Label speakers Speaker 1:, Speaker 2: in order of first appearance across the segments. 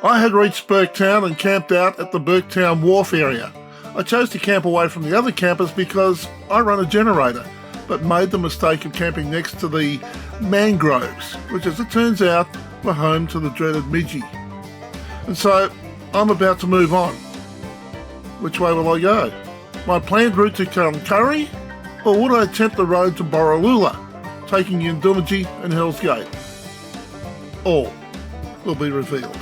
Speaker 1: I had reached Burketown and camped out at the Burketown Wharf area. I chose to camp away from the other campers because I run a generator, but made the mistake of camping next to the mangroves, which as it turns out were home to the dreaded midgie. And so I'm about to move on. Which way will I go? My planned route to Cloncurry, or would I attempt the road to Borroloola, taking in DOOMADGEE and HELLS Gate? All will be revealed.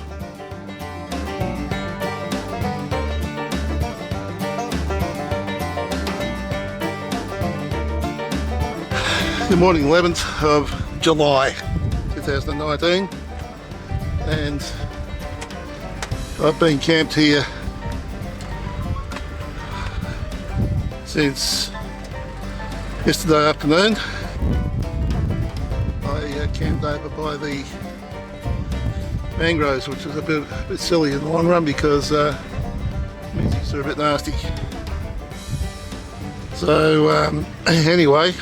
Speaker 1: Good morning, 11th of July 2019, and I've been camped here since yesterday afternoon. I camped over by the mangroves, which is a bit silly in the long run because midges are a bit nasty. So anyway,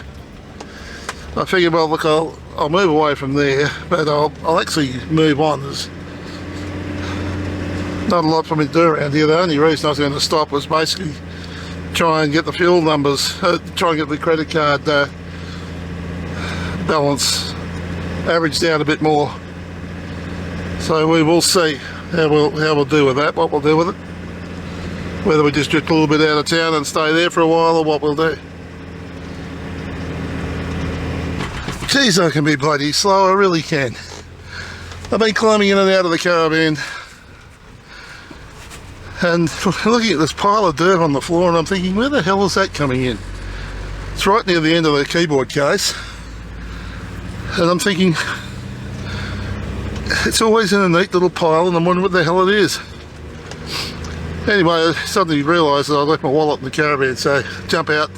Speaker 1: I figured, well, look, I'll move away from there, but I'll actually move on. There's not a lot for me to do around here. The only reason I was going to stop was basically try and get the fuel numbers, try and get the credit card balance averaged down a bit more. So we will see how we'll do with that, what we'll do with it. Whether we just drift a little bit out of town and stay there for a while, or what we'll do. Geez, I can be bloody slow, I really can. I've been climbing in and out of the caravan and looking at this pile of dirt on the floor, and I'm thinking, where the hell is that coming in? It's right near the end of the keyboard case, and I'm thinking, it's always in a neat little pile, and I'm wondering what the hell it is. Anyway, I suddenly realised that I left my wallet in the caravan, so jump out,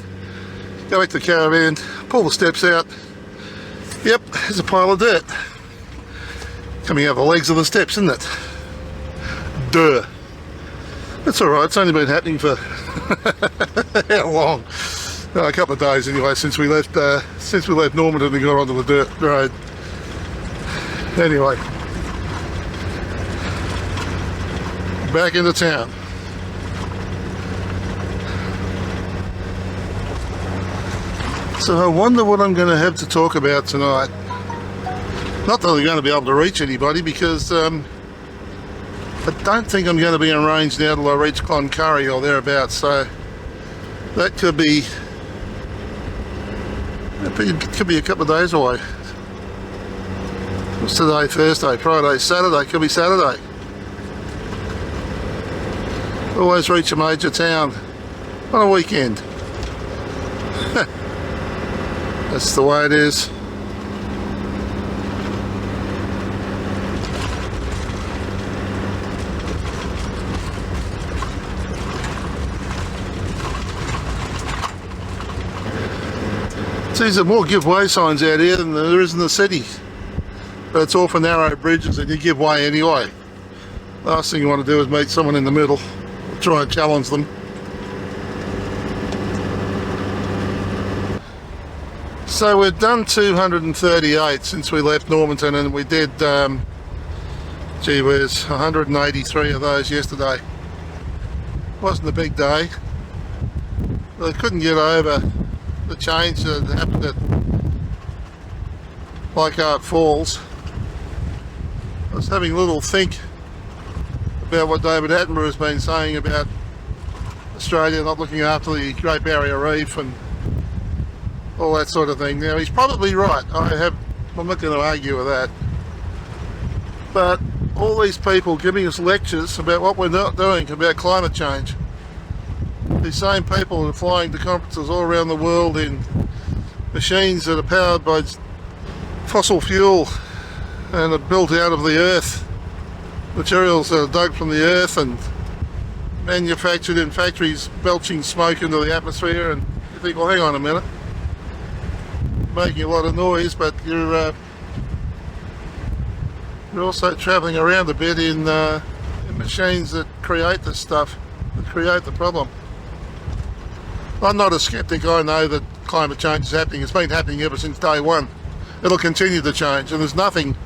Speaker 1: go back to the caravan, pull the steps out. Yep, there's a pile of dirt coming out of the legs of the steps, isn't it? Duh. That's alright, it's only been happening for how long? A couple of days anyway, since we left Normanton and got onto the dirt road. Anyway, back into town. So I wonder what I'm going to have to talk about tonight. Not that I'm going to be able to reach anybody, because I don't think I'm going to be in range now till I reach Cloncurry or thereabouts, so that could be a couple of days away. What's today? Thursday, Friday, Saturday, could be Saturday. Always reach a major town on a weekend. That's the way it is. There's more give way signs out here than there is in the city, but it's all for narrow bridges and you give way anyway. Last thing you want to do is meet someone in the middle or try and challenge them. So we've done 238 since we left Normanton, and we did, gee whiz, 183 of those yesterday. Wasn't a big day. But I couldn't get over the change that happened at Leichhardt Falls. I was having a little think about what David Attenborough has been saying about Australia not looking after the Great Barrier Reef and all that sort of thing. Now, he's probably right. I'm not going to argue with that. But all these people giving us lectures about what we're not doing about climate change. These same people are flying to conferences all around the world in machines that are powered by fossil fuel and are built out of the earth. Materials that are dug from the earth and manufactured in factories, belching smoke into the atmosphere, and you think, well, hang on a minute. Making a lot of noise, but you're also travelling around a bit in machines that create this stuff, that create the problem. I'm not a skeptic. I know that climate change is happening. It's been happening ever since day one. It'll continue to change, and there's nothing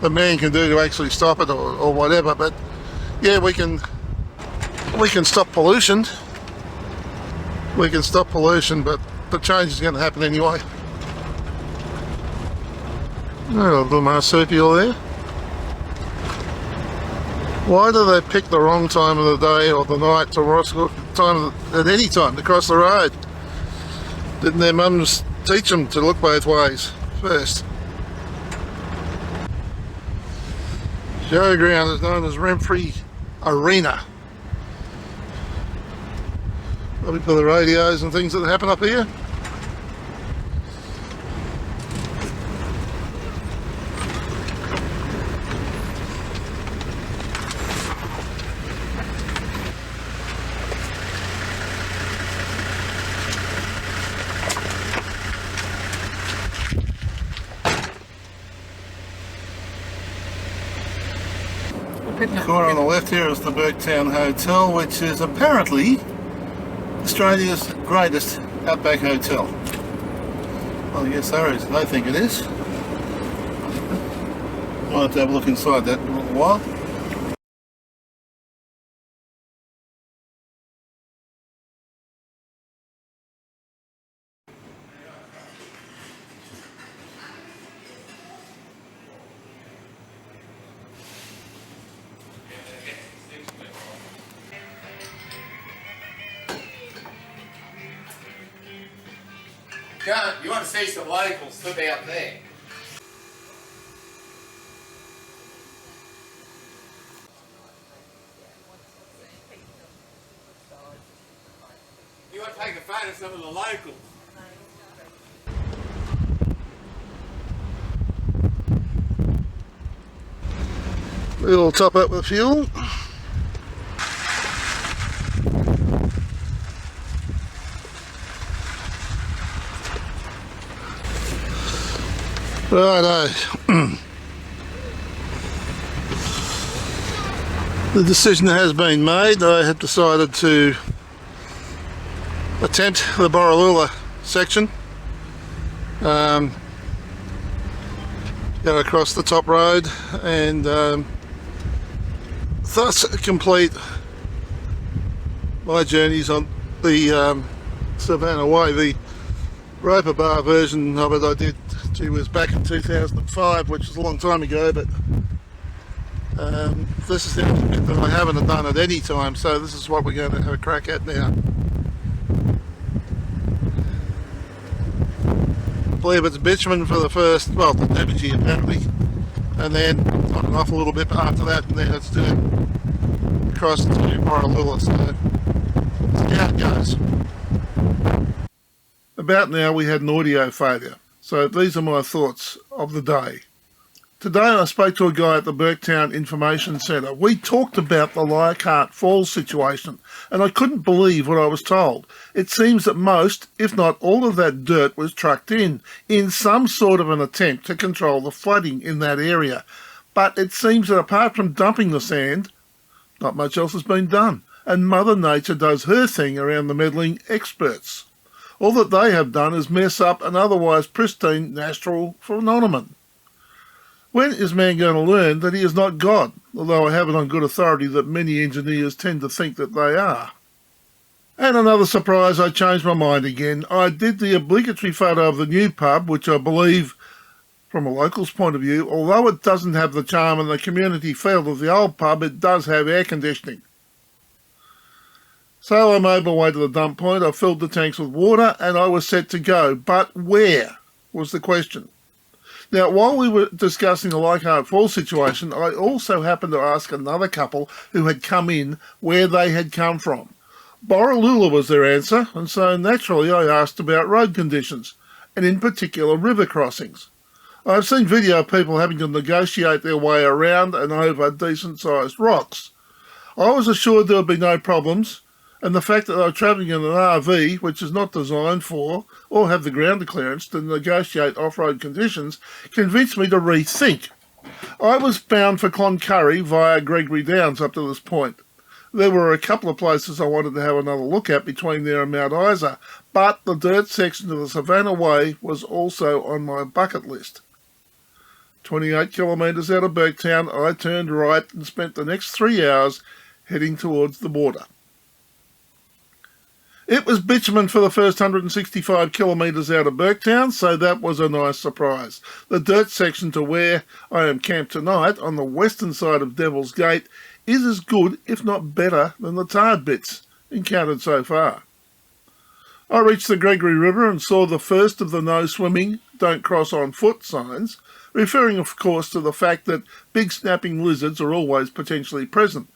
Speaker 1: that man can do to actually stop it or whatever, but yeah, we can stop pollution. We can stop pollution, but the change is going to happen anyway. Oh, a little marsupial there. Why do they pick the wrong time of the day or the night to at any time to cross the road? Didn't their mums teach them to look both ways first? Showground is known as Renfrey Arena. Probably for the radios and things that happen up here. The corner on the left here is the Burketown Hotel, which is apparently Australia's greatest outback hotel. Well, yes, there is. They think it is. I'll have to have a look inside that in a little while.
Speaker 2: You want to see some locals, look out there. You want to take a photo of some of the locals?
Speaker 1: We'll top up with fuel. Righto. The decision has been made. I have decided to attempt the Borroloola section. Go across the top road and thus complete my journeys on the Savannah Way. The roper bar version of it I did was back in 2005, which is a long time ago, but this is the only bit that I haven't done at any time, so this is what we're going to have a crack at now. I believe it's bitumen for the first, well, the DOOMADGEE apparently, and then on and off a little bit after that, and then it's doing across to Borroloola, so let's see how it goes. About now we had an audio failure. So these are my thoughts of the day. Today I spoke to a guy at the Burketown Information Centre. We talked about the Leichhardt Falls situation, and I couldn't believe what I was told. It seems that most, if not all of that dirt was trucked in some sort of an attempt to control the flooding in that area. But it seems that apart from dumping the sand, not much else has been done, and Mother Nature does her thing around the meddling experts. All that they have done is mess up an otherwise pristine natural phenomenon. When is man going to learn that he is not God, although I have it on good authority that many engineers tend to think that they are? And another surprise, I changed my mind again. I did the obligatory photo of the new pub, which I believe, from a local's point of view, although it doesn't have the charm and the community feel of the old pub, it does have air conditioning. So I made my way to the dump point, I filled the tanks with water and I was set to go. But where was the question? Now, while we were discussing the Leichhardt Falls situation, I also happened to ask another couple who had come in where they had come from. Borroloola was their answer, and so naturally I asked about road conditions, and in particular river crossings. I've seen video of people having to negotiate their way around and over decent-sized rocks. I was assured there would be no problems, and the fact that they were travelling in an RV, which is not designed for or have the ground clearance to negotiate off-road conditions, convinced me to rethink. I was bound for Cloncurry via Gregory Downs up to this point. There were a couple of places I wanted to have another look at between there and Mount Isa, but the dirt section of the Savannah Way was also on my bucket list. 28 kilometres out of Burketown, I turned right and spent the next 3 hours heading towards the border. It was bitumen for the first 165 kilometres out of Burketown, so that was a nice surprise. The dirt section to where I am camped tonight, on the western side of Devil's Gate, is as good, if not better, than the tarred bits encountered so far. I reached the Gregory River and saw the first of the no swimming, don't cross on foot signs, referring of course to the fact that big snapping lizards are always potentially present.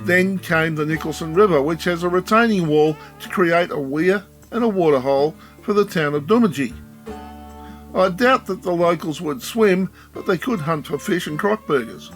Speaker 1: Then came the Nicholson River, which has a retaining wall to create a weir and a waterhole for the town of DOOMADGEE. I doubt that the locals would swim, but they could hunt for fish and croc burgers.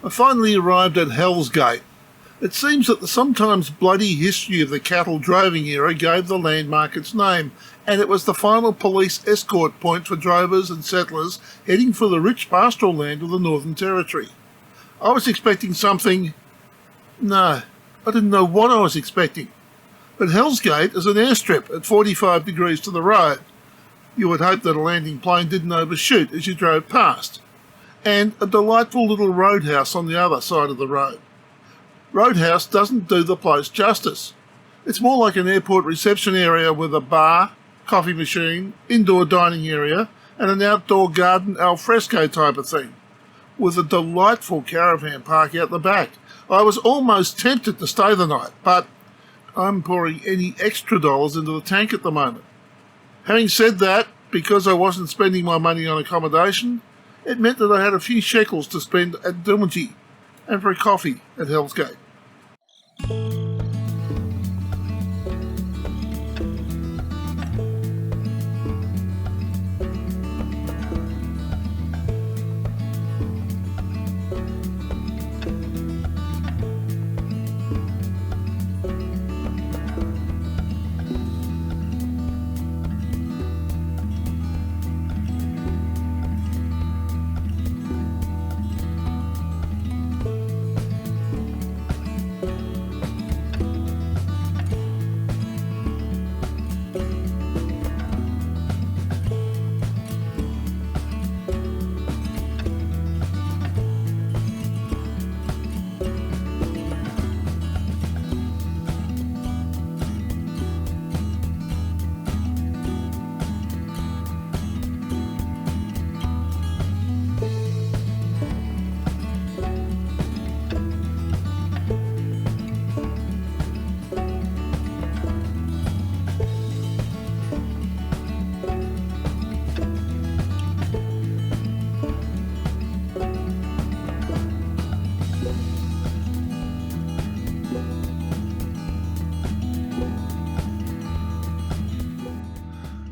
Speaker 1: I finally arrived at HELLS Gate. It seems that the sometimes bloody history of the cattle droving era gave the landmark its name, and it was the final police escort point for drovers and settlers heading for the rich pastoral land of the Northern Territory. I was expecting something... No, I didn't know what I was expecting. But HELLS Gate is an airstrip at 45 degrees to the road. You would hope that a landing plane didn't overshoot as you drove past. And a delightful little roadhouse on the other side of the road. Roadhouse doesn't do the place justice. It's more like an airport reception area with a bar, coffee machine, indoor dining area, and an outdoor garden al fresco type of thing, with a delightful caravan park out the back. I was almost tempted to stay the night, but I'm pouring any extra dollars into the tank at the moment. Having said that, because I wasn't spending my money on accommodation, it meant that I had a few shekels to spend at DOOMADGEE and for a coffee at HELLS Gate.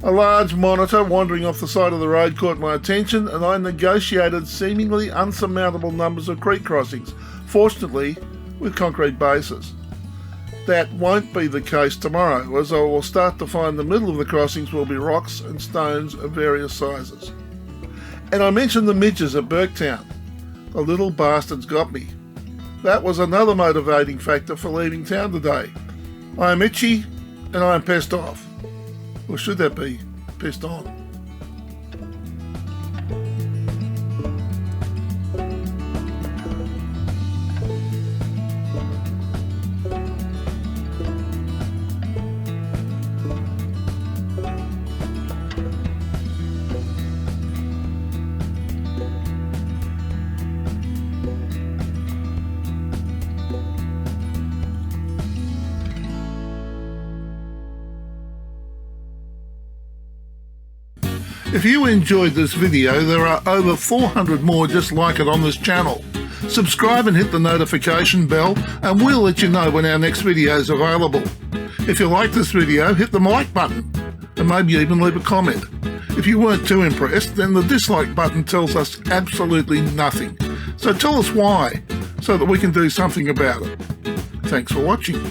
Speaker 1: A large monitor wandering off the side of the road caught my attention, and I negotiated seemingly unsurmountable numbers of creek crossings, fortunately with concrete bases. That won't be the case tomorrow, as I will start to find the middle of the crossings will be rocks and stones of various sizes. And I mentioned the midges at Burketown. The little bastards got me. That was another motivating factor for leaving town today. I am itchy and I am pissed off. Or should that be pissed on? If you enjoyed this video, there are over 400 more just like it on this channel. Subscribe and hit the notification bell and we'll let you know when our next video is available. If you like this video, hit the like button and maybe even leave a comment. If you weren't too impressed, then the dislike button tells us absolutely nothing. So tell us why, so that we can do something about it. Thanks for watching.